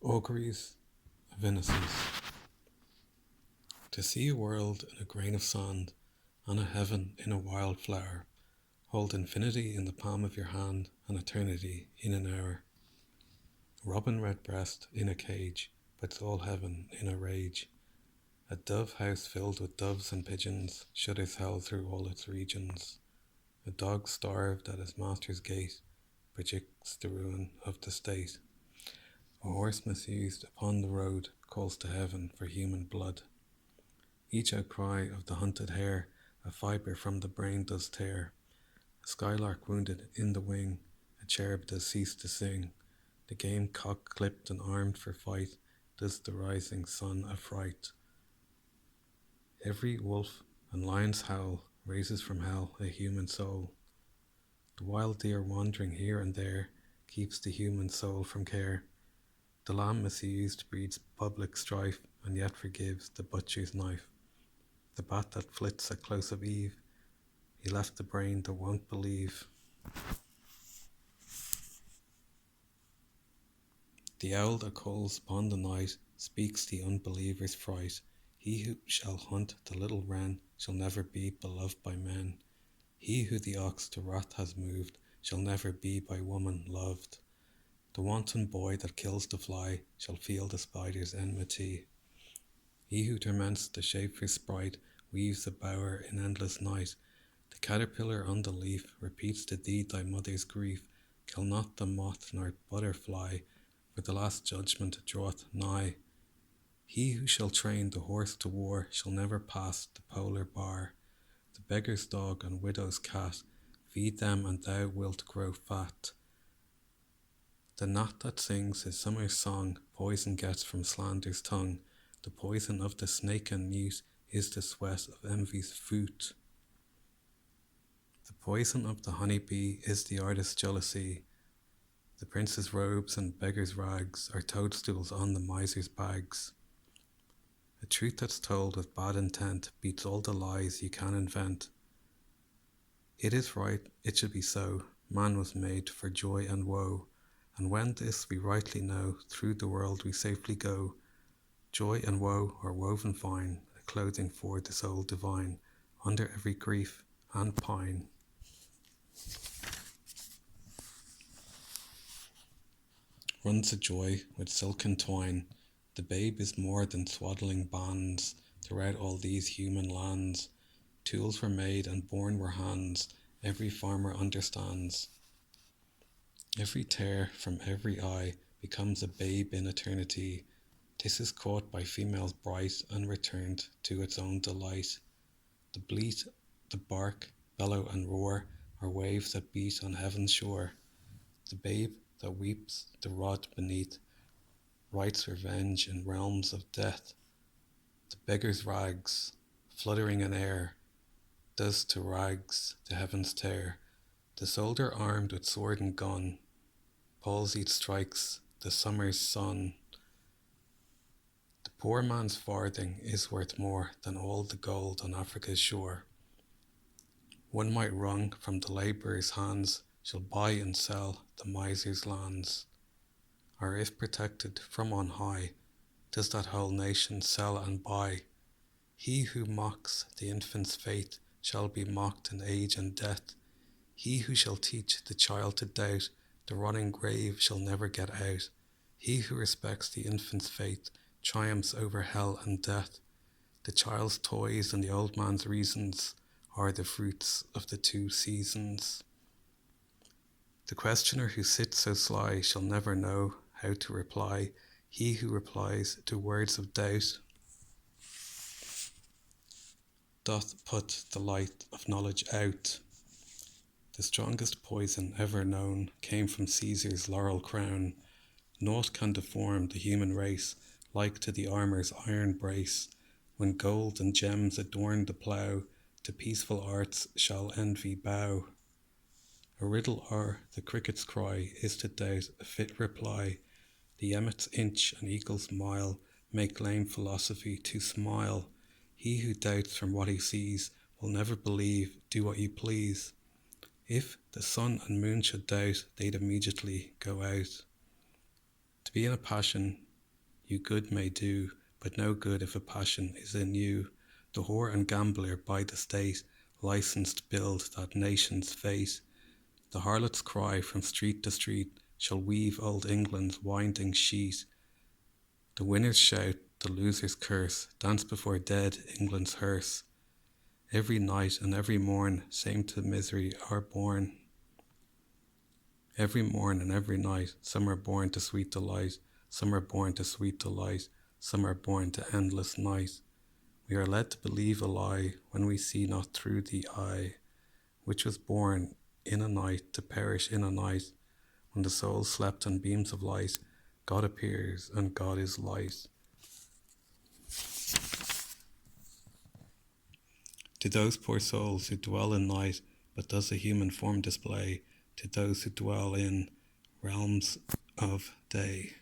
Auguries of Innocence. To see a world in a grain of sand, and a heaven in a wild flower, hold infinity in the palm of your hand, and eternity in an hour. Robin redbreast in a cage, puts all heaven in a rage. A dove house filled with doves and pigeons shudders hell through all its regions. A dog starved at his master's gate predicts the ruin of the state. A horse misused upon the road calls to heaven for human blood. Each outcry of the hunted hare a fibre from the brain does tear. A skylark wounded in the wing, a cherub does cease to sing. The game cock clipped and armed for fight does the rising sun affright. Every wolf and lion's howl raises from hell a human soul. The wild deer wandering here and there keeps the human soul from care. The lamb misused breeds public strife and yet forgives the butcher's knife. The bat that flits at close of eve, he left the brain that won't believe. The owl that calls upon the night speaks the unbeliever's fright. He who shall hunt the little wren shall never be beloved by men. He who the ox to wrath has moved shall never be by woman loved. The wanton boy that kills the fly shall feel the spider's enmity. He who torments the shapely sprite weaves a bower in endless night. The caterpillar on the leaf repeats to thee thy mother's grief. Kill not the moth nor butterfly, for the last judgment draweth nigh. He who shall train the horse to war shall never pass the polar bar. The beggar's dog and widow's cat, feed them and thou wilt grow fat. The gnat that sings his summer song poison gets from slander's tongue. The poison of the snake and newt is the sweat of envy's foot. The poison of the honey bee is the artist's jealousy. The prince's robes and beggar's rags are toadstools on the miser's bags. A truth that's told with bad intent beats all the lies you can invent. It is right, it should be so, man was made for joy and woe, and when this we rightly know, through the world we safely go. Joy and woe are woven fine, a clothing for the soul divine, under every grief and pine. Runs a joy with silken twine, the babe is more than swaddling bands throughout all these human lands. Tools were made and born were hands, every farmer understands. Every tear from every eye becomes a babe in eternity. This is caught by females bright and returned to its own delight. The bleat, the bark, bellow and roar are waves that beat on heaven's shore. The babe that weeps the rod beneath writes revenge in realms of death. The beggar's rags, fluttering in air, does to rags the heavens tear. The soldier armed with sword and gun, palsied strikes the summer's sun. The poor man's farthing is worth more than all the gold on Africa's shore. One mite wrung from the labourer's hands shall buy and sell the miser's lands. Or if protected from on high, does that whole nation sell and buy. He who mocks the infant's faith shall be mocked in age and death. He who shall teach the child to doubt the rotting grave shall never get out. He who respects the infant's faith triumphs over hell and death. The child's toys and the old man's reasons are the fruits of the two seasons. The questioner who sits so sly shall never know how to reply. He who replies to words of doubt doth put the light of knowledge out. The strongest poison ever known came from Caesar's laurel crown. Naught can deform the human race like to the armour's iron brace. When gold and gems adorn the plough, to peaceful arts shall envy bow. A riddle or the cricket's cry is to doubt a fit reply. The emmet's inch and eagle's mile make lame philosophy to smile. He who doubts from what he sees will never believe, do what you please. If the sun and moon should doubt, they'd immediately go out. To be in a passion you good may do, but no good if a passion is in you. The whore and gambler by the state, licensed build that nation's face. The harlot's cry from street to street shall weave old England's winding sheet. The winners shout, the losers curse, dance before dead England's hearse. Every night and every morn, same to misery are born. Every morn and every night, some are born to sweet delight, some are born to sweet delight, some are born to endless night. We are led to believe a lie when we see not through the eye, which was born in a night to perish in a night. When the soul slept on beams of light, God appears and God is light. To those poor souls who dwell in night, but does a human form display, to those who dwell in realms of day.